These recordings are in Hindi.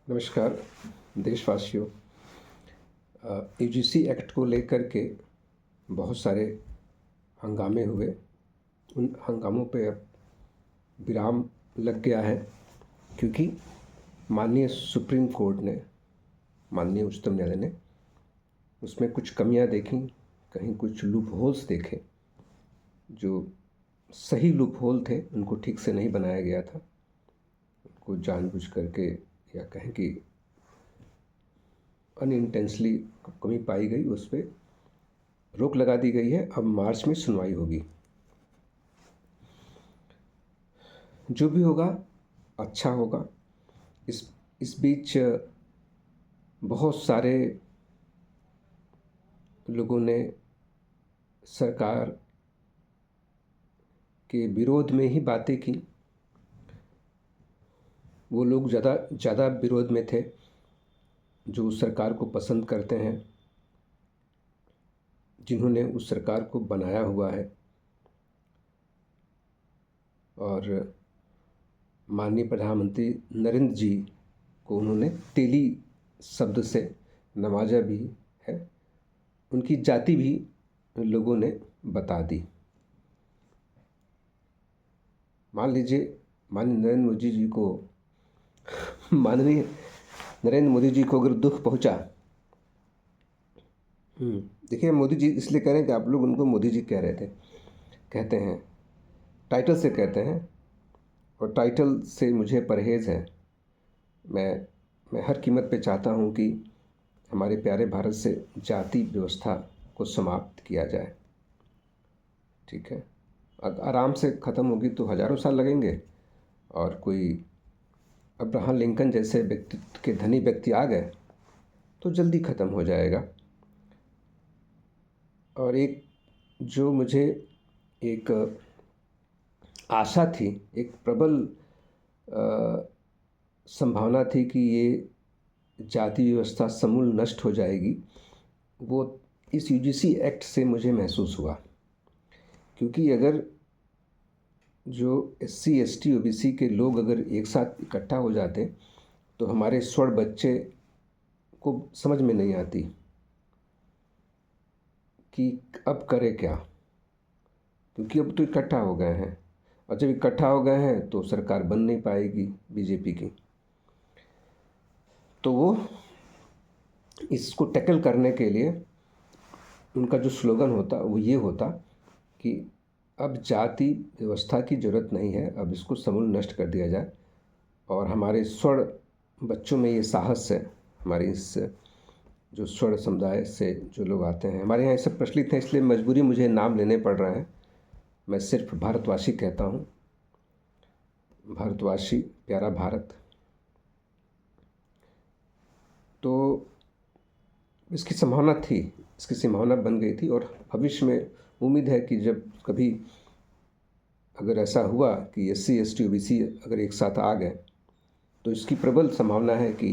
नमस्कार देशवासियों। यूजीसी एक्ट को लेकर के बहुत सारे हंगामे हुए। उन हंगामों पे अब विराम लग गया है, क्योंकि माननीय सुप्रीम कोर्ट ने, माननीय उच्चतम न्यायालय ने उसमें कुछ कमियां देखी, कहीं कुछ लूप होल्स देखे। जो सही लूप होल थे उनको ठीक से नहीं बनाया गया था, उनको जानबूझ करके या कहें कि अनइंटेंशनली कमी पाई गई, उस पर रोक लगा दी गई है। अब मार्च में सुनवाई होगी। जो भी होगा अच्छा होगा। इस बीच बहुत सारे लोगों ने सरकार के विरोध में ही बातें की। वो लोग ज़्यादा विरोध में थे जो उस सरकार को पसंद करते हैं, जिन्होंने उस सरकार को बनाया हुआ है। और माननीय प्रधानमंत्री नरेंद्र जी को उन्होंने तेली शब्द से नवाजा भी है। उनकी जाति भी लोगों ने बता दी। मान लीजिए माननीय नरेंद्र मोदी जी को अगर दुख पहुंचा, देखिए मोदी जी इसलिए कह रहे हैं कि आप लोग उनको मोदी जी कहते हैं, टाइटल से कहते हैं, और टाइटल से मुझे परहेज़ है। मैं हर कीमत पे चाहता हूँ कि हमारे प्यारे भारत से जाति व्यवस्था को समाप्त किया जाए। ठीक है, आराम से ख़त्म होगी तो हज़ारों साल लगेंगे, और कोई अब्राहम लिंकन जैसे व्यक्तित्व के धनी व्यक्ति आ गए तो जल्दी ख़त्म हो जाएगा। और एक जो मुझे एक आशा थी, एक प्रबल संभावना थी कि ये जाति व्यवस्था समूल नष्ट हो जाएगी, वो इस यूजीसी एक्ट से मुझे महसूस हुआ। क्योंकि अगर जो एससी एसटी ओबीसी के लोग अगर एक साथ इकट्ठा हो जाते तो हमारे स्वर्ण बच्चे को समझ में नहीं आती कि अब करे क्या, क्योंकि अब तो इकट्ठा हो गए हैं, और जब इकट्ठा हो गए हैं तो सरकार बन नहीं पाएगी बीजेपी की। तो वो इसको टैकल करने के लिए उनका जो स्लोगन होता वो ये होता कि अब जाति व्यवस्था की ज़रूरत नहीं है, अब इसको समूल नष्ट कर दिया जाए। और हमारे स्वर्ण बच्चों में ये साहस है, हमारे इस जो स्वर्ण समुदाय से जो लोग आते हैं, हमारे यहाँ ये सब प्रचलित हैं, इसलिए मजबूरी मुझे नाम लेने पड़ रहे हैं। मैं सिर्फ भारतवासी कहता हूँ, भारतवासी, प्यारा भारत। तो इसकी संभावना थी, इसकी संभावना बन गई थी, और भविष्य में उम्मीद है कि जब कभी अगर ऐसा हुआ कि एससी एसटी ओबीसी अगर एक साथ आ गए तो इसकी प्रबल संभावना है कि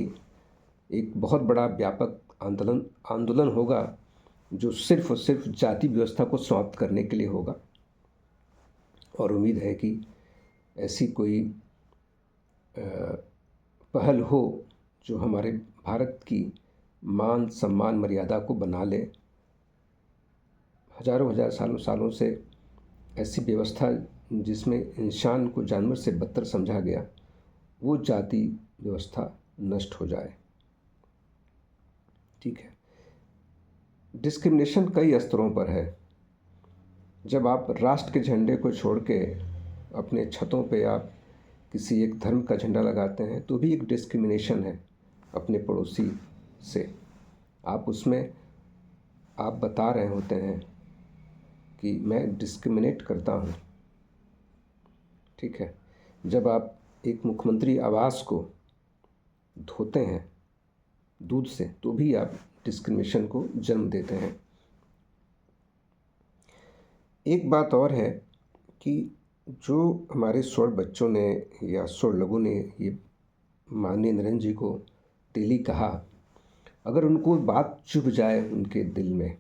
एक बहुत बड़ा व्यापक आंदोलन होगा, जो सिर्फ और सिर्फ जाति व्यवस्था को समाप्त करने के लिए होगा। और उम्मीद है कि ऐसी कोई पहल हो जो हमारे भारत की मान सम्मान मर्यादा को बना ले। हजारों सालों से ऐसी व्यवस्था जिसमें इंसान को जानवर से बदतर समझा गया, वो जाति व्यवस्था नष्ट हो जाए। ठीक है, डिस्क्रिमिनेशन कई स्तरों पर है। जब आप राष्ट्र के झंडे को छोड़ के अपने छतों पे आप किसी एक धर्म का झंडा लगाते हैं तो भी एक डिस्क्रिमिनेशन है अपने पड़ोसी से। आप उसमें आप बता रहे होते हैं कि मैं डिस्क्रिमिनेट करता हूँ। ठीक है, जब आप एक मुख्यमंत्री आवास को धोते हैं दूध से तो भी आप डिस्क्रिमिनेशन को जन्म देते हैं। एक बात और है कि जो हमारे स्वर्ण बच्चों ने या स्वर्ण लोगों ने ये माननीय नरेंद्र जी को तेली कहा, अगर उनको बात चुभ जाए उनके दिल में,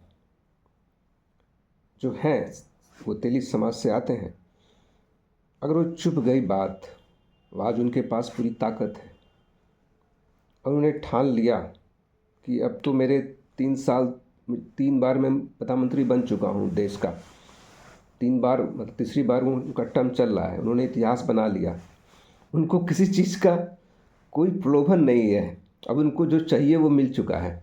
जो हैं वो तेली समाज से आते हैं, अगर वो चुभ गई बात, आज उनके पास पूरी ताकत है, और उन्होंने ठान लिया कि अब तो मेरे 3 बार मैं प्रधानमंत्री बन चुका हूँ देश का, 3 बार, मतलब तीसरी बार उनका टर्म चल रहा है, उन्होंने इतिहास बना लिया। उनको किसी चीज़ का कोई प्रलोभन नहीं है, अब उनको जो चाहिए वो मिल चुका है।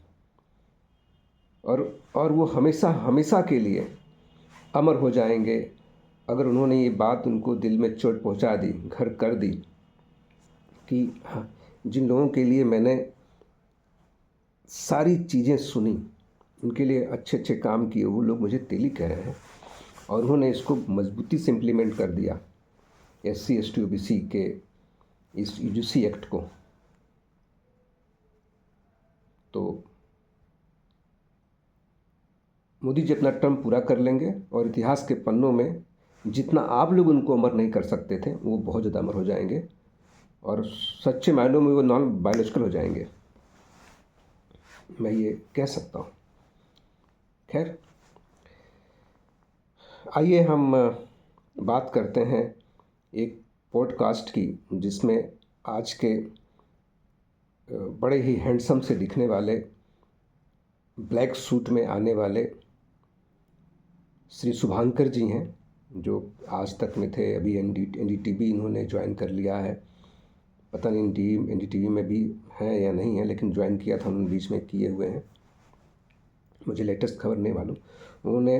और वो हमेशा हमेशा के लिए अमर हो जाएंगे अगर उन्होंने ये बात उनको दिल में चोट पहुंचा दी, घर कर दी कि हाँ, जिन लोगों के लिए मैंने सारी चीज़ें सुनी, उनके लिए अच्छे अच्छे काम किए, वो लोग मुझे तेली कह रहे हैं। और उन्होंने इसको मजबूती से इम्प्लीमेंट कर दिया, SC ST OBC के इस UGC एक्ट को। तो मोदी जी अपना टर्म पूरा कर लेंगे और इतिहास के पन्नों में जितना आप लोग उनको अमर नहीं कर सकते थे, वो बहुत ज़्यादा अमर हो जाएंगे और सच्चे मायनों में वो नॉन बायोलॉजिकल हो जाएंगे, मैं ये कह सकता हूँ। खैर, आइए हम बात करते हैं एक पॉडकास्ट की, जिसमें आज के बड़े ही हैंडसम से दिखने वाले, ब्लैक सूट में आने वाले श्री शुभांकर जी हैं, जो आज तक में थे, अभी NDTV इन्होंने ज्वाइन कर लिया है। पता नहीं NDTV में भी हैं या नहीं है, लेकिन ज्वाइन किया था उन्होंने, बीच में किए हुए हैं, मुझे लेटेस्ट खबर नहीं मालूम। उन्होंने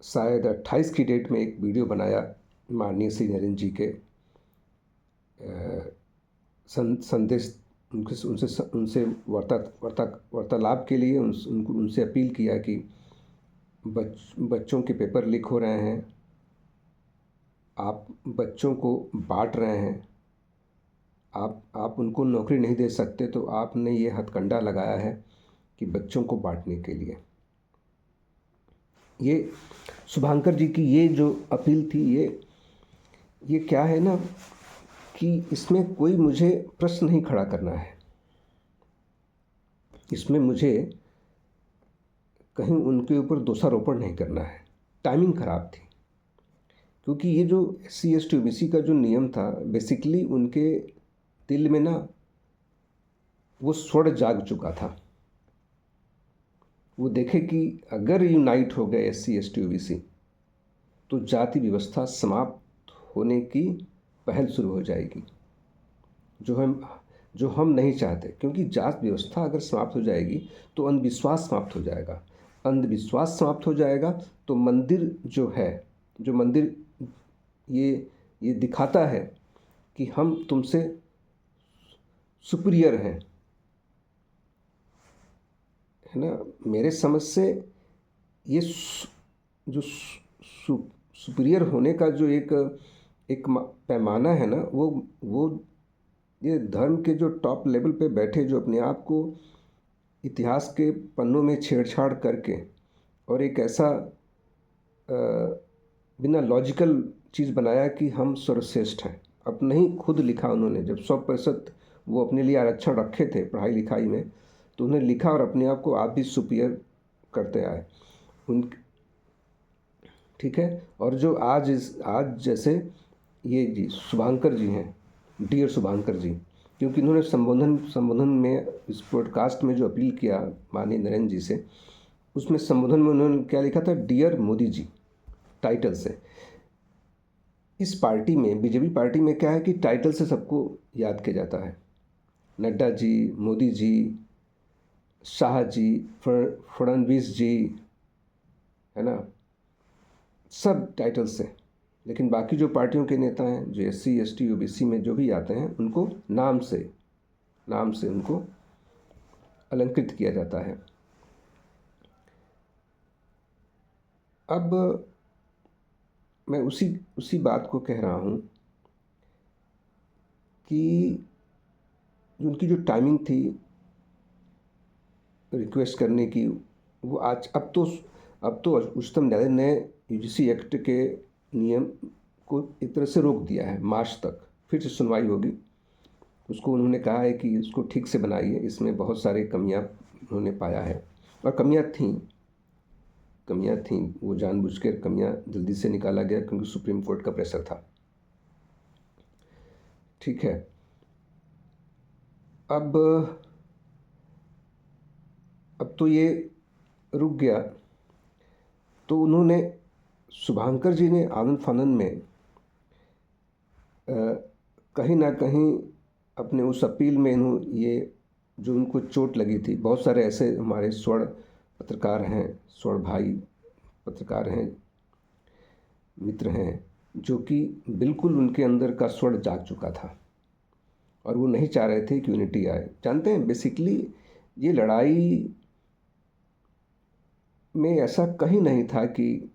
शायद 28 की डेट में एक वीडियो बनाया माननीय श्री नरेंद्र जी के संदेश, उनसे वार्तालाप के लिए उनसे अपील किया कि बच्चों के पेपर लीक हो रहे हैं, आप बच्चों को बांट रहे हैं, आप उनको नौकरी नहीं दे सकते, तो आपने ये हथकंडा लगाया है कि बच्चों को बांटने के लिए। ये शुभांकर जी की ये जो अपील थी, ये क्या है ना कि इसमें कोई मुझे प्रश्न नहीं खड़ा करना है, इसमें मुझे कहीं उनके ऊपर दोषारोपण नहीं करना है। टाइमिंग ख़राब थी, क्योंकि ये जो SC ST OBC का जो नियम था, बेसिकली उनके दिल में ना वो स्वर जाग चुका था। वो देखे कि अगर यूनाइट हो गए SC ST OBC तो जाति व्यवस्था समाप्त होने की पहल शुरू हो जाएगी, जो हम नहीं चाहते। क्योंकि जाति व्यवस्था अगर समाप्त हो जाएगी तो अंधविश्वास समाप्त हो जाएगा, अंधविश्वास समाप्त हो जाएगा तो मंदिर जो है, जो मंदिर ये दिखाता है कि हम तुमसे सुपीरियर हैं, है ना। मेरे समझ से ये जो सुपीरियर होने का जो एक पैमाना है ना, वो ये धर्म के जो टॉप लेवल पे बैठे, जो अपने आप को इतिहास के पन्नों में छेड़छाड़ करके और एक ऐसा बिना लॉजिकल चीज़ बनाया कि हम सर्वश्रेष्ठ हैं। अपने ही खुद लिखा उन्होंने, जब 100% वो अपने लिए आरक्षण रखे थे पढ़ाई लिखाई में, तो उन्हें लिखा और अपने आप को आप भी सुपीरियर करते आए उन, ठीक है। और जो आज जैसे ये जी शुभांकर जी हैं, डियर शुभांकर जी, क्योंकि इन्होंने संबोधन में, इस पॉडकास्ट में जो अपील किया माननीय नरेंद्र जी से, उसमें संबोधन में उन्होंने क्या लिखा था, डियर मोदी जी, टाइटल से। इस पार्टी में, बीजेपी पार्टी में क्या है कि टाइटल से सबको याद किया जाता है। नड्डा जी, मोदी जी, शाह जी, फडणवीस जी, है ना, सब टाइटल से। लेकिन बाकी जो पार्टियों के नेता हैं, जो SC ST OBC में जो भी आते हैं, उनको नाम से उनको अलंकृत किया जाता है। अब मैं उसी बात को कह रहा हूँ कि उनकी जो टाइमिंग थी रिक्वेस्ट करने की, वो आज अब तो उच्चतम न्यायालय ने UGC एक्ट के नियम को एक तरह से रोक दिया है। मार्च तक फिर से सुनवाई होगी। उसको उन्होंने कहा है कि इसको ठीक से बनाइए, इसमें बहुत सारी कमियां उन्होंने पाया है, और कमियां थीं, वो जानबूझकर कमियां जल्दी से निकाला गया क्योंकि सुप्रीम कोर्ट का प्रेशर था, ठीक है। अब तो ये रुक गया। तो उन्होंने, शुभांकर जी ने आनन फानन में कहीं ना कहीं अपने उस अपील में ये जो उनको चोट लगी थी, बहुत सारे ऐसे हमारे स्वर्ण पत्रकार हैं, स्वर्ण भाई पत्रकार हैं, मित्र हैं, जो कि बिल्कुल उनके अंदर का स्वर्ण जाग चुका था और वो नहीं चाह रहे थे कि यूनिटी आए। जानते हैं, बेसिकली ये लड़ाई में ऐसा कहीं नहीं था कि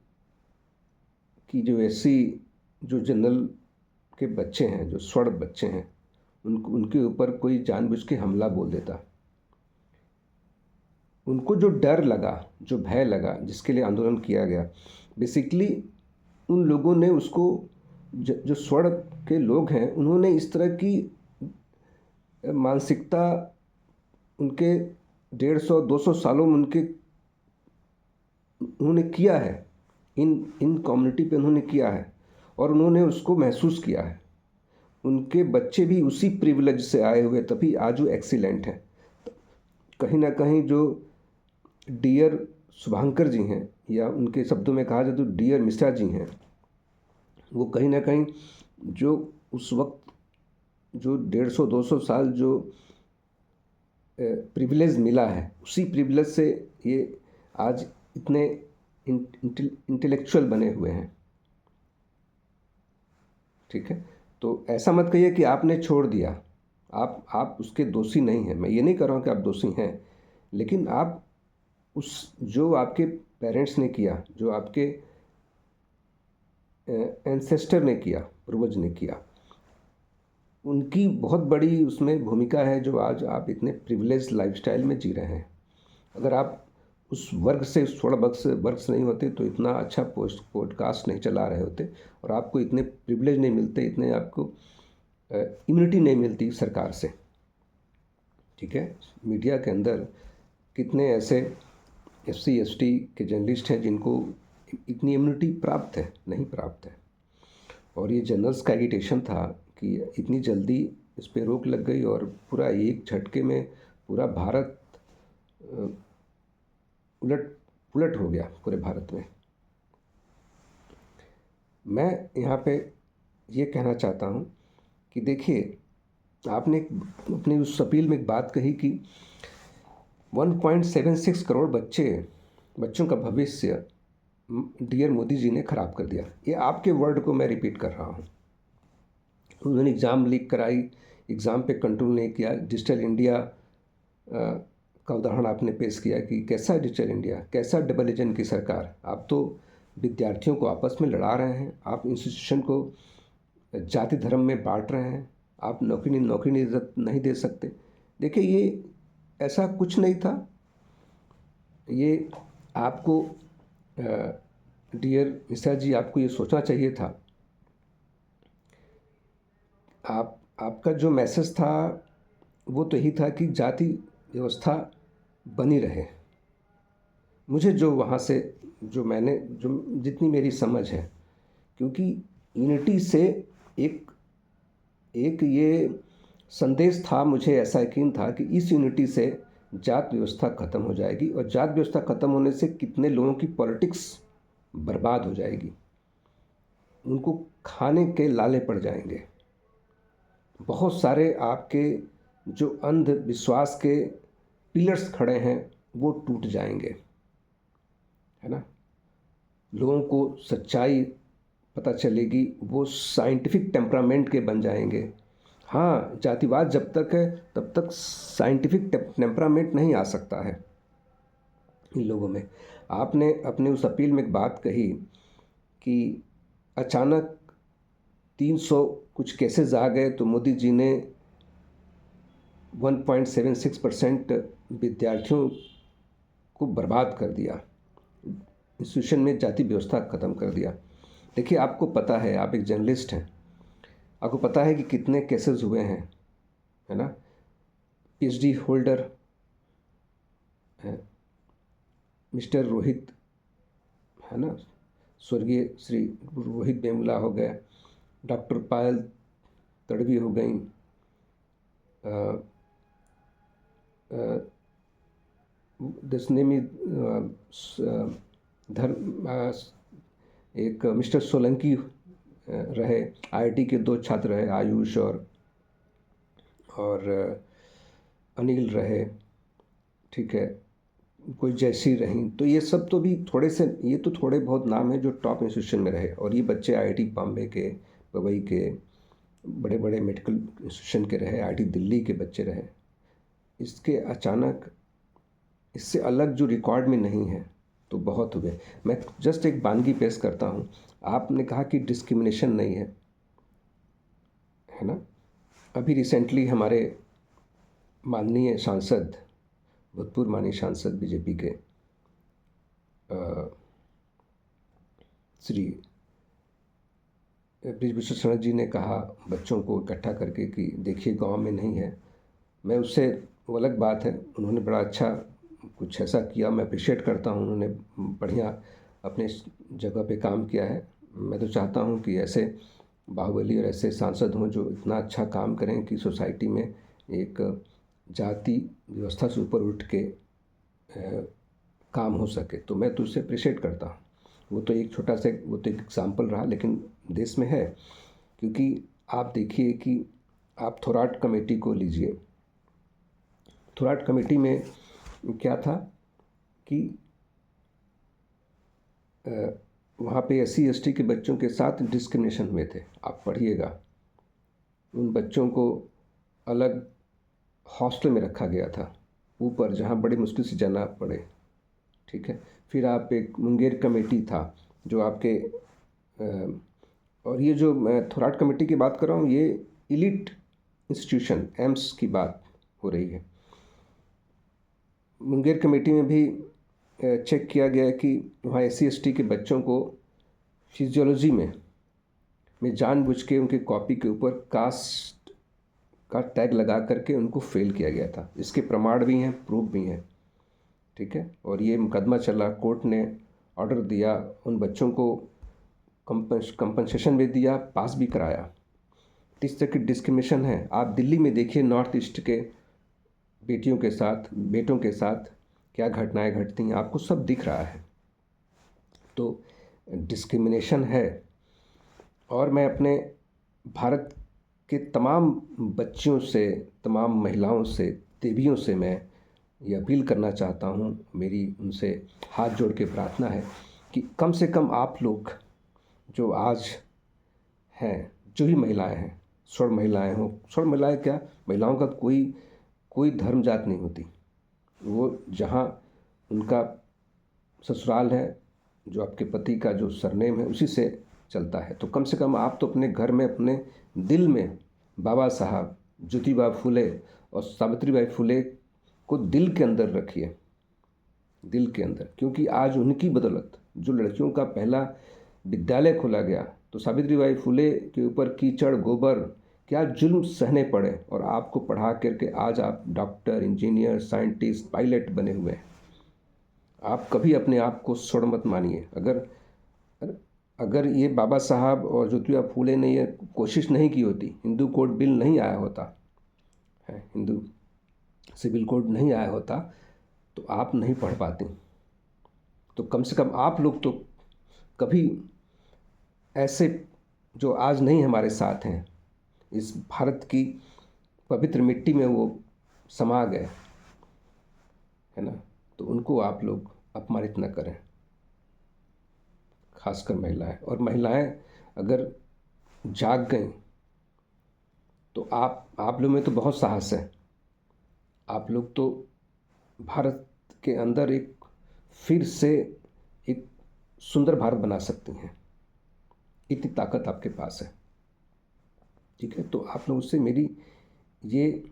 जो ऐसी, जो जनरल के बच्चे हैं, जो स्वर्ण बच्चे हैं, उनके ऊपर कोई जानबूझ के हमला बोल देता। उनको जो डर लगा, जो भय लगा, जिसके लिए आंदोलन किया गया, बेसिकली उन लोगों ने उसको, जो स्वर्ण के लोग हैं, उन्होंने इस तरह की मानसिकता उनके 150-200 सालों में उन्होंने किया है, इन कम्युनिटी पे उन्होंने किया है और उन्होंने उसको महसूस किया है। उनके बच्चे भी उसी प्रिविलेज से आए हुए, तभी आज वो एक्सीलेंट हैं। कहीं ना कहीं जो डियर शुभांकर जी हैं, या उनके शब्दों में कहा जाए तो डियर मिश्रा जी हैं, वो कहीं ना कहीं जो उस वक्त जो 150-200 साल जो प्रिविलेज मिला है, उसी प्रिविलेज से ये आज इतने इंटेलेक्चुअल बने हुए हैं। ठीक है, तो ऐसा मत कहिए कि आपने छोड़ दिया, आप उसके दोषी नहीं हैं। मैं ये नहीं कर रहा हूँ कि आप दोषी हैं, लेकिन आप उस, जो आपके पेरेंट्स ने किया, जो आपके एंसेस्टर ने किया, पूर्वज ने किया, उनकी बहुत बड़ी उसमें भूमिका है, जो आज आप इतने प्रिविलेज लाइफस्टाइल में जी रहे हैं। अगर आप उस वर्ग से, थोड़ा वर्ग से नहीं होते तो इतना अच्छा पॉडकास्ट नहीं चला रहे होते, और आपको इतने प्रिविलेज नहीं मिलते, इतने आपको इम्यूनिटी नहीं मिलती सरकार से। ठीक है, मीडिया के अंदर कितने ऐसे SC ST के जर्नलिस्ट हैं जिनको इतनी इम्यूनिटी प्राप्त है, नहीं प्राप्त है। और ये जर्नल्स का एगिटेशन था कि इतनी जल्दी इस पर रोक लग गई और पूरा एक झटके में पूरा भारत उलट पुलट हो गया, पूरे भारत में। मैं यहाँ पे ये कहना चाहता हूँ कि देखिए, आपने अपनी उस अपील में एक बात कही कि 1.76 करोड़ बच्चों का भविष्य डियर मोदी जी ने ख़राब कर दिया। ये आपके वर्ड को मैं रिपीट कर रहा हूँ। उन्होंने एग्ज़ाम लीक कराई, एग्ज़ाम पे कंट्रोल नहीं किया। डिजिटल इंडिया का उदाहरण आपने पेश किया कि कैसा डिजिटल इंडिया, कैसा डबल एजेंट की सरकार। आप तो विद्यार्थियों को आपस में लड़ा रहे हैं, आप इंस्टीट्यूशन को जाति धर्म में बांट रहे हैं, आप नौकरी नहीं दे सकते। देखिए, ये ऐसा कुछ नहीं था। ये आपको डियर मिश्रा जी, आपको ये सोचना चाहिए था। आपका जो मैसेज था वो तो यही था कि जाति व्यवस्था बनी रहे। मुझे जो वहाँ से, जो जितनी मेरी समझ है, क्योंकि यूनिटी से एक ये संदेश था, मुझे ऐसा यकीन था कि इस यूनिटी से जात व्यवस्था ख़त्म हो जाएगी, और जात व्यवस्था ख़त्म होने से कितने लोगों की पॉलिटिक्स बर्बाद हो जाएगी, उनको खाने के लाले पड़ जाएंगे। बहुत सारे आपके जो अंधविश्वास के पिलर्स खड़े हैं वो टूट जाएंगे, है ना। लोगों को सच्चाई पता चलेगी, वो साइंटिफिक टेम्परामेंट के बन जाएंगे। हाँ, जातिवाद जब तक है तब तक साइंटिफिक टेम्परामेंट नहीं आ सकता है इन लोगों में। आपने अपने उस अपील में एक बात कही कि अचानक 300 कुछ केसेस आ गए तो मोदी जी ने 1.76% विद्यार्थियों को बर्बाद कर दिया, इंस्टीट्यूशन में जाति व्यवस्था ख़त्म कर दिया। देखिए, आपको पता है, आप एक जर्नलिस्ट हैं, आपको पता है कि कितने केसेस हुए हैं, है ना। PhD होल्डर मिस्टर रोहित, है ना, स्वर्गीय श्री रोहित वेमुला हो गए, डॉक्टर पायल तड़वी हो गई, दिस नेम इज धर्म एक मिस्टर सोलंकी रहे, आईआईटी के 2 छात्र रहे, आयुष और अनिल रहे, ठीक है, कोई जयश्री रहीं। तो ये सब तो भी थोड़े से, ये तो थोड़े बहुत नाम हैं जो टॉप इंस्टीट्यूशन में रहे, और ये बच्चे आईआईटी बॉम्बे के, पवई के, बड़े बड़े मेडिकल इंस्टीट्यूशन के रहे, आईआईटी दिल्ली के बच्चे रहे। इसके अचानक इससे अलग जो रिकॉर्ड में नहीं है तो बहुत हुए। मैं जस्ट एक बानगी पेश करता हूँ। आपने कहा कि डिस्क्रिमिनेशन नहीं है, है ना? अभी रिसेंटली हमारे माननीय सांसद, भूतपूर्व माननीय सांसद बीजेपी के श्री बृजभूषण शरण जी ने कहा बच्चों को इकट्ठा करके कि देखिए गांव में नहीं है। मैं उससे, वो अलग बात है, उन्होंने बड़ा अच्छा कुछ ऐसा किया, मैं अप्रिशिएट करता हूँ, उन्होंने बढ़िया अपने जगह पे काम किया है। मैं तो चाहता हूँ कि ऐसे बाहुबली और ऐसे सांसद हों जो इतना अच्छा काम करें कि सोसाइटी में एक जाति व्यवस्था से ऊपर उठ के काम हो सके। तो मैं तो उसे अप्रिशिएट करता हूँ। वो तो एक छोटा सा, वो तो एक एग्जाम्पल रहा, लेकिन देश में है। क्योंकि आप देखिए कि आप थोराट कमेटी को लीजिए। थोराट कमेटी में क्या था कि वहाँ पे एससी एसटी के बच्चों के साथ डिस्क्रिमिनेशन हुए थे। आप पढ़िएगा, उन बच्चों को अलग हॉस्टल में रखा गया था ऊपर, जहाँ बड़ी मुश्किल से जाना पड़े, ठीक है। फिर आप एक मुंगेर कमेटी था जो आपके और ये जो मैं थोराट कमेटी की बात कर रहा हूँ, ये इलीट इंस्टीट्यूशन एम्स की बात हो रही है। मुंगेर कमेटी में भी चेक किया गया कि वहाँ एससी एसटी के बच्चों को फिजियोलॉजी में जानबूझ के उनके कॉपी के ऊपर कास्ट का टैग लगा करके उनको फेल किया गया था। इसके प्रमाण भी हैं, प्रूफ भी हैं, ठीक है। और ये मुकदमा चला, कोर्ट ने ऑर्डर दिया, उन बच्चों को कंपनसेशन भी दिया, पास भी कराया। इस तरह की डिस्क्रिमिनेशन है। आप दिल्ली में देखिए, नॉर्थ ईस्ट के बेटियों के साथ, बेटों के साथ क्या घटनाएं घटती हैं, आपको सब दिख रहा है। तो डिस्क्रिमिनेशन है। और मैं अपने भारत के तमाम बच्चियों से, तमाम महिलाओं से, देवियों से मैं ये अपील करना चाहता हूँ, मेरी उनसे हाथ जोड़ के प्रार्थना है कि कम से कम आप लोग जो आज हैं, जो भी महिलाएं हैं, स्वर्ण महिलाएं हों, स्वर्ण महिलाएं क्या, महिलाओं का कोई धर्म जात नहीं होती। वो जहाँ उनका ससुराल है, जो आपके पति का जो सरनेम है उसी से चलता है। तो कम से कम आप तो अपने घर में, अपने दिल में बाबा साहब ज्योतिबा फुले और सावित्रीबाई फुले को दिल के अंदर रखिए, दिल के अंदर। क्योंकि आज उनकी बदौलत जो लड़कियों का पहला विद्यालय खोला गया, तो सावित्रीबाई फुले के ऊपर कीचड़ गोबर क्या जुल्म सहने पड़े, और आपको पढ़ा करके आज आप डॉक्टर, इंजीनियर, साइंटिस्ट, पायलट बने हुए हैं। आप कभी अपने आप को स्वर्ण मत मानिए। अगर ये बाबा साहब और ज्योतिबा फूले ने ये कोशिश नहीं की होती, हिंदू कोड बिल नहीं आया होता है, हिंदू सिविल कोड नहीं आया होता, तो आप नहीं पढ़ पाते। तो कम से कम आप लोग तो कभी ऐसे जो आज नहीं हमारे साथ हैं, इस भारत की पवित्र मिट्टी में वो समा गए, है ना, तो उनको आप लोग अपमानित न करें, खासकर महिलाएं। और महिलाएं अगर जाग गई तो आप लोग में तो बहुत साहस है। आप लोग तो भारत के अंदर एक फिर से एक सुंदर भारत बना सकती हैं, इतनी ताकत आपके पास है, ठीक है। तो आप लोगों से मेरी ये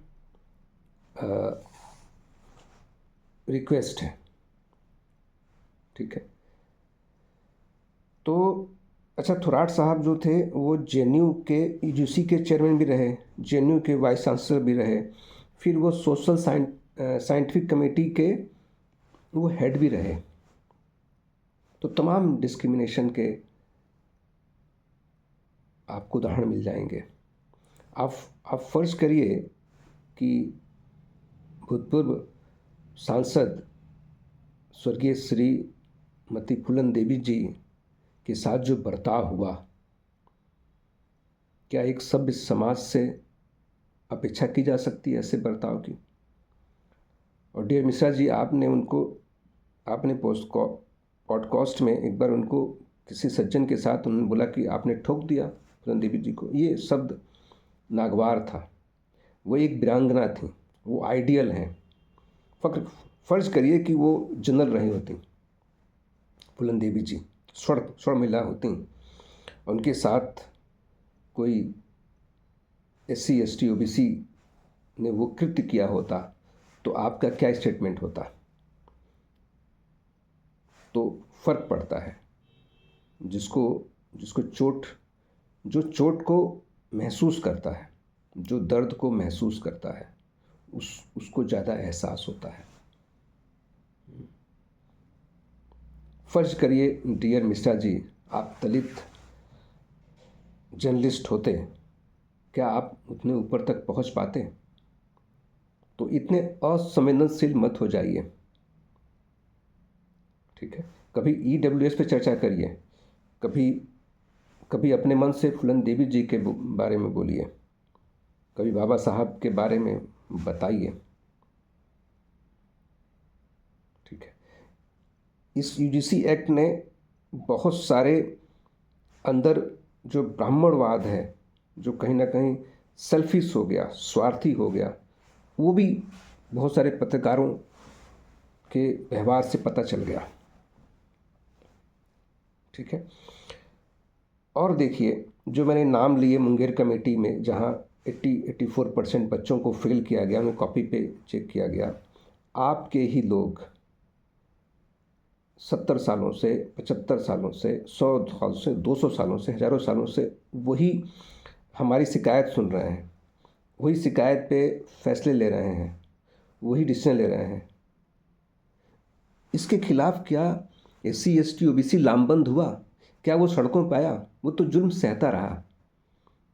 रिक्वेस्ट है, ठीक है। तो अच्छा, थोराट साहब जो थे वो जेएनयू के यूजीसी के चेयरमैन भी रहे, जेएनयू के वाइस चांसलर भी रहे, फिर वो सोशल साइंटिफिक कमेटी के वो हेड भी रहे। तो तमाम डिस्क्रिमिनेशन के आपको उदाहरण मिल जाएंगे। आप फ़र्ज़ करिए कि भूतपूर्व सांसद स्वर्गीय श्रीमती फूलन देवी जी के साथ जो बर्ताव हुआ, क्या एक सभ्य समाज से अपेक्षा की जा सकती है ऐसे बर्ताव की? और डियर मिश्रा जी, आपने पॉडकास्ट में एक बार उनको किसी सज्जन के साथ उन्होंने बोला कि आपने ठोक दिया फूलन देवी जी को। ये शब्द नागवार था। वो एक वीरांगना थी, वो आइडियल हैं। फ़र्ज करिए कि वो जनरल रही होती फूलन देवी जी, स्वर्ण महिला होती, उनके साथ कोई SC ST OBC ने वो कृत्य किया होता तो आपका क्या स्टेटमेंट होता? तो फ़र्क पड़ता है। जिसको चोट को महसूस करता है, जो दर्द को महसूस करता है, उसको ज़्यादा एहसास होता है। फ़र्ज करिए डियर मिश्रा जी, आप दलित जर्नलिस्ट होते, क्या आप उतने ऊपर तक पहुंच पाते? तो इतने असंवेदनशील मत हो जाइए, ठीक है? कभी EWS पे चर्चा करिए, कभी अपने मन से फूलन देवी जी के बारे में बोलिए, कभी बाबा साहब के बारे में बताइए, ठीक है? इस UGC एक्ट ने बहुत सारे अंदर जो ब्राह्मणवाद है, जो कहीं ना कहीं सेल्फिश हो गया, स्वार्थी हो गया, वो भी बहुत सारे पत्रकारों के व्यवहार से पता चल गया, ठीक है? और देखिए, जो मैंने नाम लिए मुंगेर कमेटी में, जहाँ 84% बच्चों को फेल किया गया, उन्हें कॉपी पे चेक किया गया, आपके ही लोग 70 सालों से, 75 सालों से, 100 सालों से, 200 सालों से, हज़ारों सालों से वही हमारी शिकायत सुन रहे हैं, वही शिकायत पे फैसले ले रहे हैं, वही डिसीजन ले रहे हैं। इसके खिलाफ क्या SC ST OBC लामबंद हुआ? क्या वो सड़कों पर आया? वो तो जुल्म सहता रहा,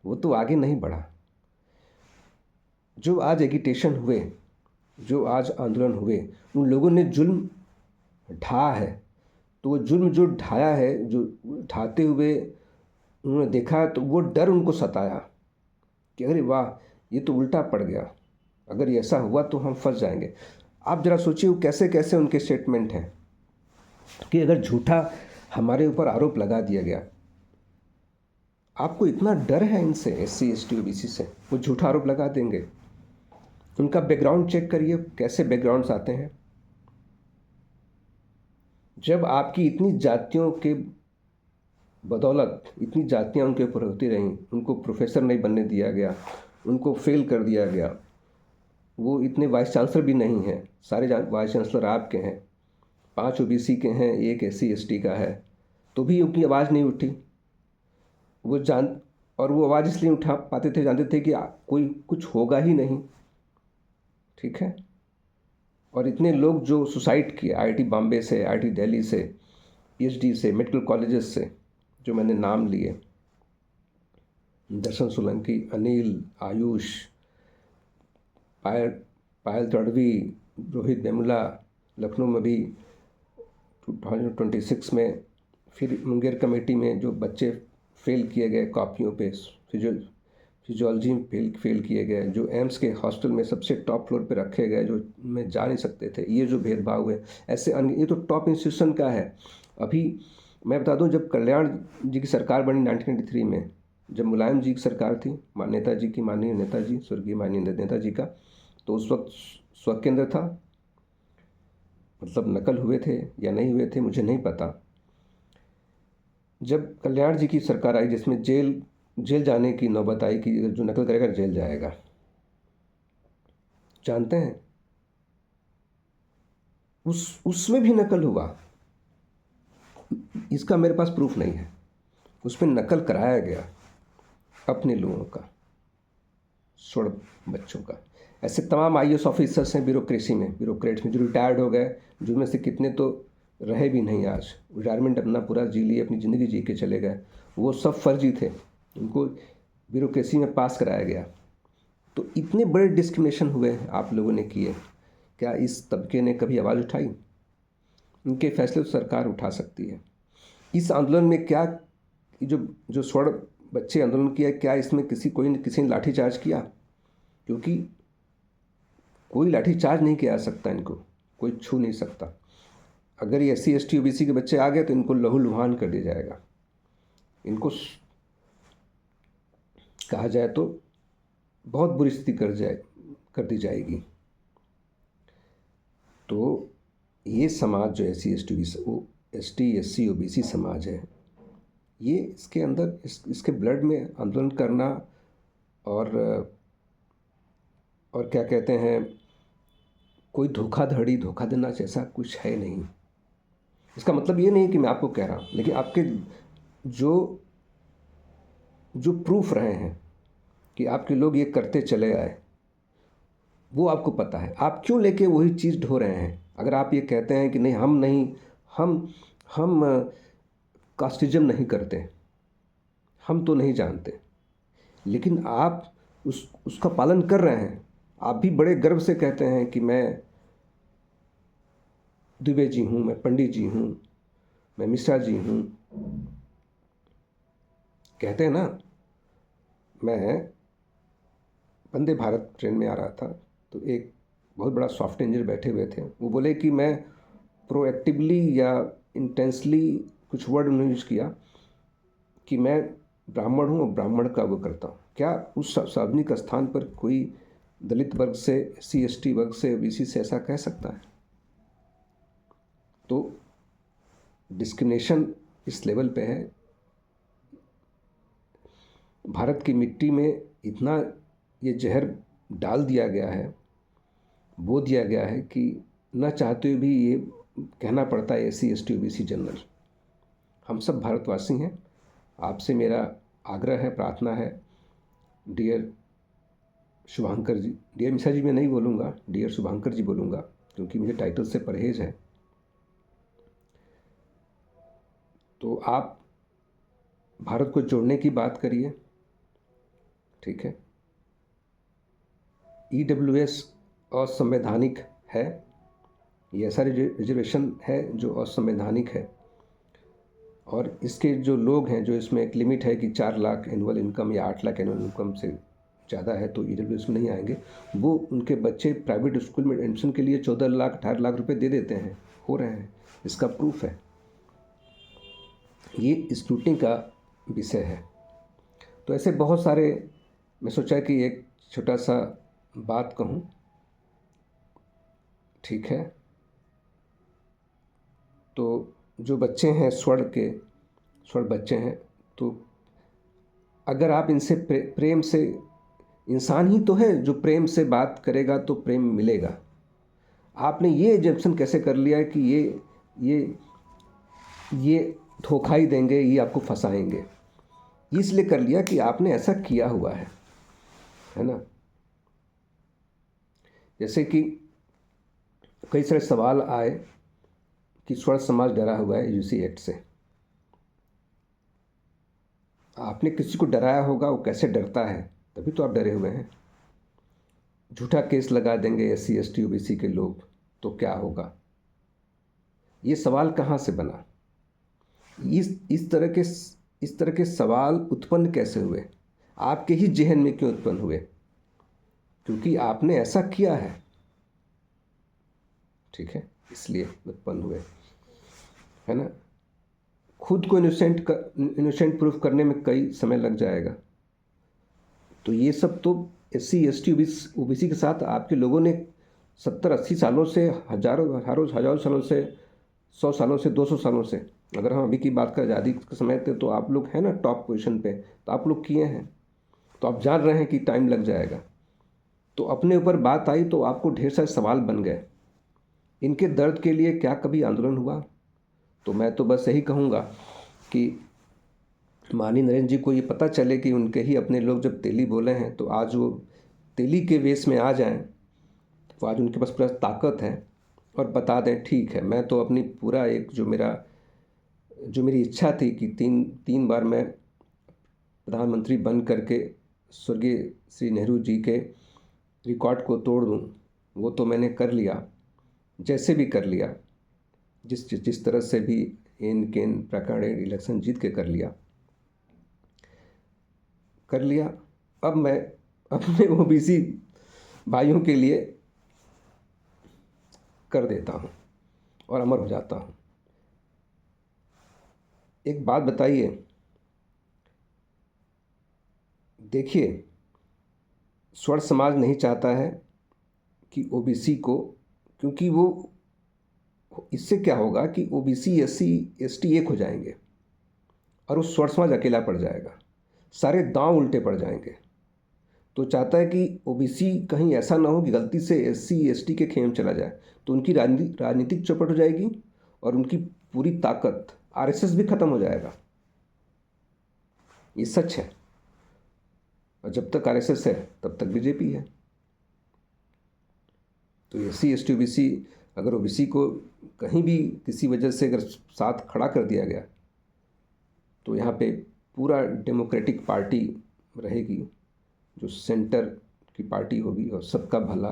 वो तो आगे नहीं बढ़ा। जो आज एगिटेशन हुए, जो आज आंदोलन हुए, उन लोगों ने जुल्म ढा है, तो वो जुल्म जो ढाया है, जो ढाते हुए उन्होंने देखा, तो वो डर उनको सताया कि अरे वाह, ये तो उल्टा पड़ गया, अगर ये ऐसा हुआ तो हम फंस जाएंगे। आप ज़रा सोचिए वो कैसे कैसे उनके स्टेटमेंट हैं कि अगर झूठा हमारे ऊपर आरोप लगा दिया गया, आपको इतना डर है इनसे, SC ST OBC से, वो झूठा आरोप लगा देंगे। उनका बैकग्राउंड चेक करिए, कैसे बैकग्राउंड्स आते हैं। जब आपकी इतनी जातियों के बदौलत इतनी जातियां उनके ऊपर होती रहीं, उनको प्रोफेसर नहीं बनने दिया गया, उनको फेल कर दिया गया, वो इतने वाइस चांसलर भी नहीं हैं, सारे वाइस चांसलर आपके हैं, 5 OBC के हैं, 1 SC ST का है, तो भी उनकी आवाज़ नहीं उठी। और वो आवाज़ इसलिए उठा पाते थे, जानते थे कि कोई कुछ होगा ही नहीं, ठीक है? और इतने लोग जो सुसाइड किए, IIT बॉम्बे से, IIT दिल्ली से, PhD से, मेडिकल कॉलेजेस से, जो मैंने नाम लिए, दर्शन सोलंकी, अनिल, आयुष, पायल तड़वी, रोहित वेमुला, लखनऊ में भी 2026 में, फिर मुंगेर कमेटी में जो बच्चे फेल किए गए कॉपियों पे, फिजियोलॉजी में फेल किए गए, जो एम्स के हॉस्टल में सबसे टॉप फ्लोर पे रखे गए, जो में जा नहीं सकते थे, ये जो भेदभाव हुए, ऐसे ये तो टॉप इंस्टीट्यूशन का है। अभी मैं बता दूं, जब कल्याण जी की सरकार बनी 1993 में, जब मुलायम जी की सरकार थी, नेताजी की, माननीय नेताजी, स्वर्गीय माननीय नेताजी का, तो उस वक्त स्वर्ण केंद्र था, मतलब नकल हुए थे या नहीं हुए थे मुझे नहीं पता। जब कल्याण जी की सरकार आई, जिसमें जेल जाने की नौबत आई कि जो नकल करेगा जेल जाएगा, जानते हैं उसमें भी नकल हुआ। इसका मेरे पास प्रूफ नहीं है, उसमें नकल कराया गया अपने लोगों का, स्वर्ण बच्चों का। ऐसे तमाम IAS ऑफिसर्स हैं ब्यूरोक्रेसी में, ब्यूरोक्रेट्स में, जो रिटायर्ड हो गए, जिनमें से कितने तो रहे भी नहीं, आज रिटायरमेंट अपना पूरा जी लिए, अपनी ज़िंदगी जी के चले गए, वो सब फर्जी थे, उनको ब्यूरोक्रेसी में पास कराया गया। तो इतने बड़े डिस्क्रिमिनेशन हुए आप लोगों ने किए, क्या इस तबके ने कभी आवाज़ उठाई? इनके फैसले तो सरकार उठा सकती है। इस आंदोलन में क्या जो जो स्वर्ण बच्चे आंदोलन किया, क्या इसमें किसी ने लाठीचार्ज किया? क्योंकि कोई लाठीचार्ज नहीं किया जा सकता, इनको कोई छू नहीं सकता। अगर ये SC ST OBC के बच्चे आ गए तो इनको लहूलुहान कर दिया जाएगा। इनको कहा जाए तो बहुत बुरी स्थिति कर दी जाएगी। तो ये समाज जो SC ST OBC समाज है, ये इसके अंदर इसके ब्लड में आंदोलन करना और क्या कहते हैं, कोई धोखा देना जैसा कुछ है नहीं। इसका मतलब ये नहीं कि मैं आपको कह रहा हूँ, लेकिन आपके जो प्रूफ रहे हैं कि आपके लोग ये करते चले आए, वो आपको पता है। आप क्यों लेके वही चीज़ ढो रहे हैं? अगर आप ये कहते हैं कि नहीं, हम कास्टिज्म नहीं करते, हम तो नहीं जानते, लेकिन आप उसका पालन कर रहे हैं। आप भी बड़े गर्व से कहते हैं कि मैं दुबे जी हूँ, मैं पंडित जी हूँ, मैं मिश्रा जी हूँ। कहते हैं ना, मैं वंदे भारत ट्रेन में आ रहा था तो एक बहुत बड़ा सॉफ्ट इंजीनियर बैठे हुए थे। वो बोले कि मैं प्रोएक्टिवली या इंटेंसली, कुछ वर्ड उन्होंने यूज किया कि मैं ब्राह्मण हूँ और ब्राह्मण का वो करता हूँ। क्या उस सार्वजनिक स्थान पर कोई दलित वर्ग से, SC ST वर्ग से, OBC से ऐसा कह सकता है? तो डिस्क्रिमिनेशन इस लेवल पे है। भारत की मिट्टी में इतना ये जहर डाल दिया गया है, बो दिया गया है कि न चाहते हुए भी ये कहना पड़ता है SC ST OBC जनरल। हम सब भारतवासी हैं। आपसे मेरा आग्रह है, प्रार्थना है, डियर शुभांकर जी, डियर मिश्रा जी मैं नहीं बोलूँगा, डियर शुभांकर जी बोलूँगा, क्योंकि मुझे टाइटल से परहेज है। तो आप भारत को जोड़ने की बात करिए, ठीक है। EWS असंवैधानिक है, ये ऐसा रिजर्वेशन है जो असंवैधानिक है। और इसके जो लोग हैं, जो इसमें एक लिमिट है कि 4 लाख एनुअल इनकम या 8 लाख एनुअल इनकम से ज़्यादा है तो EWS में नहीं आएंगे। वो उनके बच्चे प्राइवेट स्कूल में एडमिशन के लिए 14 लाख 18 लाख रुपए दे देते हैं, हो रहे हैं, इसका प्रूफ है। ये स्क्रूटनी का विषय है। तो ऐसे बहुत सारे, मैं सोचा कि एक छोटा सा बात कहूँ, ठीक है। तो जो बच्चे हैं स्वर्ण बच्चे हैं, तो अगर आप इनसे प्रेम से, इंसान ही तो है जो प्रेम से बात करेगा तो प्रेम मिलेगा। आपने ये एजम्पशन कैसे कर लिया कि ये धोखा ही देंगे, ये आपको फंसाएंगे? इसलिए कर लिया कि आपने ऐसा किया हुआ है ना। जैसे कि कई सारे सवाल आए कि स्वर्ण समाज डरा हुआ है UC एक्ट से। आपने किसी को डराया होगा, वो कैसे डरता है, तभी तो आप डरे हुए हैं। झूठा केस लगा देंगे SC ST OBC के लोग तो क्या होगा? ये सवाल कहाँ से बना? इस तरह के सवाल उत्पन्न कैसे हुए? आपके ही जहन में क्यों उत्पन्न हुए? क्योंकि आपने ऐसा किया है, ठीक है, इसलिए उत्पन्न हुए, है ना। खुद को इनोसेंट प्रूफ करने में कई समय लग जाएगा। तो ये सब तो SC ST OBC के साथ आपके लोगों ने 70-80 सालों से, हज़ारों सालों से, 100 सालों से, 200 सालों से, अगर हम अभी की बात करें आज़ादी के समय थे तो आप लोग हैं ना टॉप पोजीशन पे, तो आप लोग किए हैं, तो आप जान रहे हैं कि टाइम लग जाएगा। तो अपने ऊपर बात आई तो आपको ढेर सारे सवाल बन गए। इनके दर्द के लिए क्या कभी आंदोलन हुआ? तो मैं तो बस यही कहूँगा कि माननीय नरेंद्र जी को ये पता चले कि उनके ही अपने लोग जब तेली बोले हैं तो आज वो तेली के वेश में आ जाएं, तो आज उनके पास पूरा ताकत है और बता दें ठीक है, मैं तो अपनी पूरा एक जो मेरी इच्छा थी कि तीन बार मैं प्रधानमंत्री बन करके स्वर्गीय श्री नेहरू जी के रिकॉर्ड को तोड़ दूं, वो तो मैंने कर लिया, जैसे भी कर लिया, जिस जिस तरह से भी इन केन प्रकार इलेक्शन जीत के कर लिया। अब मैं अपने ओबीसी भाइयों के लिए कर देता हूँ और अमर हो जाता हूँ। एक बात बताइए, देखिए, स्वर्ण समाज नहीं चाहता है कि ओबीसी को, क्योंकि वो, इससे क्या होगा कि ओबीसी एससी एसटी एक हो जाएंगे और उस स्वर्ण समाज अकेला पड़ जाएगा, सारे दांव उल्टे पड़ जाएंगे। तो चाहता है कि ओबीसी कहीं ऐसा ना हो कि गलती से एससी एसटी के खेम चला जाए, तो उनकी राजनीतिक चौपट हो जाएगी और उनकी पूरी ताकत, आरएसएस भी खत्म हो जाएगा। ये सच है। और जब तक आरएसएस है तब तक बीजेपी है। तो एससी एसटी ओबीसी, अगर ओबीसी को कहीं भी किसी वजह से अगर साथ खड़ा कर दिया गया, तो यहाँ पे पूरा डेमोक्रेटिक पार्टी रहेगी, जो सेंटर की पार्टी होगी और सबका भला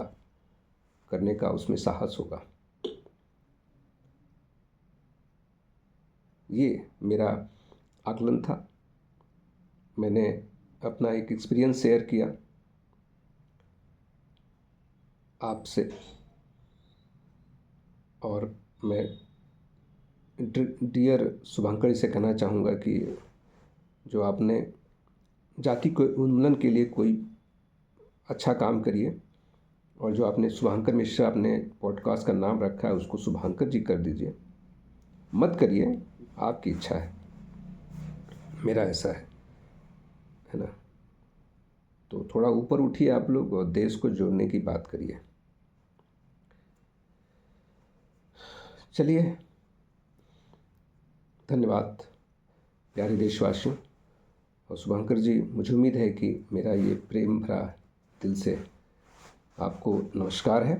करने का उसमें साहस होगा। ये मेरा आकलन था। मैंने अपना एक एक्सपीरियंस शेयर किया आपसे, और मैं डियर शुभंकर जी से कहना चाहूँगा कि जो आपने जाति को उन्मूलन के लिए कोई अच्छा काम करिए, और जो आपने शुभंकर मिश्रा अपने पॉडकास्ट का नाम रखा है उसको शुभंकर जी कर दीजिए, मत करिए, आपकी इच्छा है, मेरा ऐसा है ना। तो थोड़ा ऊपर उठिए आप लोग और देश को जोड़ने की बात करिए। चलिए, धन्यवाद प्यारे देशवासियों। और शुभंकर जी, मुझे उम्मीद है कि मेरा ये प्रेम भरा दिल से आपको नमस्कार है,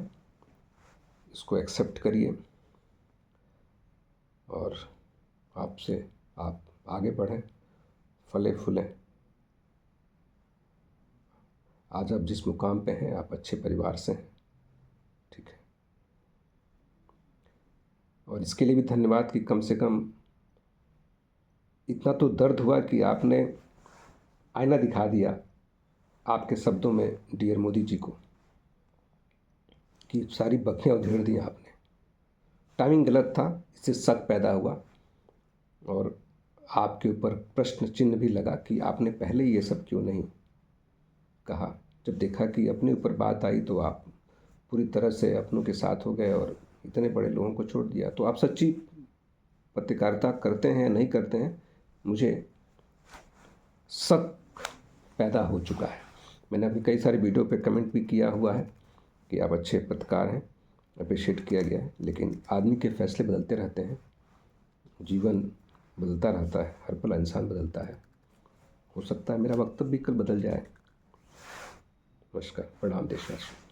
इसको एक्सेप्ट करिए और आपसे आप आगे बढ़ें, फले फूलें। आज आप जिस मुकाम पे हैं, आप अच्छे परिवार से हैं, ठीक है। और इसके लिए भी धन्यवाद कि कम से कम इतना तो दर्द हुआ कि आपने आईना दिखा दिया आपके शब्दों में डियर मोदी जी को, कि सारी बखियाँ उधेड़ दी आपने। टाइमिंग गलत था, इससे शक पैदा हुआ और आपके ऊपर प्रश्न चिन्ह भी लगा कि आपने पहले ये सब क्यों नहीं कहा। जब देखा कि अपने ऊपर बात आई तो आप पूरी तरह से अपनों के साथ हो गए और इतने बड़े लोगों को छोड़ दिया। तो आप सच्ची पत्रकारिता करते हैं या नहीं करते हैं, मुझे शक पैदा हो चुका है। मैंने अपनी कई सारे वीडियो पे कमेंट भी किया हुआ है कि आप अच्छे पत्रकार हैं, अप्रिशिएट किया गया है, लेकिन आदमी के फैसले बदलते रहते हैं, जीवन बदलता रहता है, हर पल इंसान बदलता है। हो सकता है मेरा वक्तव्य भी कल बदल जाए। नमस्कार, प्रणाम देशवासियों।